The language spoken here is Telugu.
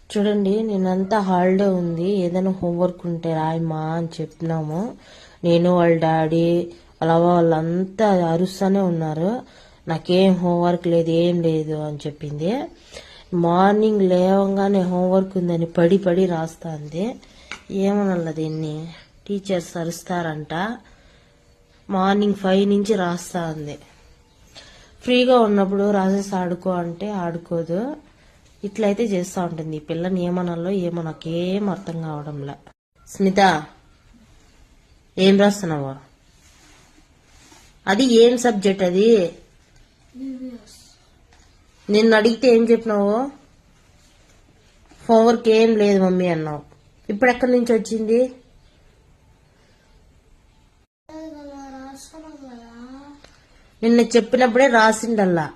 చూడండి, నేనంతా హాలిడే ఉంది, ఏదైనా హోంవర్క్ ఉంటే రాయమ్మా అని చెప్పినాము. నేను వాళ్ళ డాడీ అలా వాళ్ళంతా అరుస్తూనే ఉన్నారు. నాకేం హోంవర్క్ లేదు, ఏం లేదు అని చెప్పింది. మార్నింగ్ లేవగానే హోంవర్క్ ఉందని పడి పడి రాస్తుంది. ఏమనల్లా దీన్ని, టీచర్స్ అరుస్తారంట. మార్నింగ్ 5 నుంచి రాస్తా ఉంది. ఫ్రీగా ఉన్నప్పుడు రాసేసి ఆడుకో అంటే ఆడుకోదు. ఇట్లయితే చేస్తూ ఉంటుంది. ఈ పిల్లని ఏమనాలో ఏమో నాకేం అర్థం కావడంలా. స్మిత, ఏం రాస్తున్నావు? అది ఏం సబ్జెక్ట్ అది? నిన్ను అడిగితే ఏం చెప్పినావు? హోంవర్క్ ఏం లేదు మమ్మీ అన్నావు. ఇప్పుడు ఎక్కడి నుంచి వచ్చింది? నిన్న చెప్పినప్పుడే రాసిండల్లా.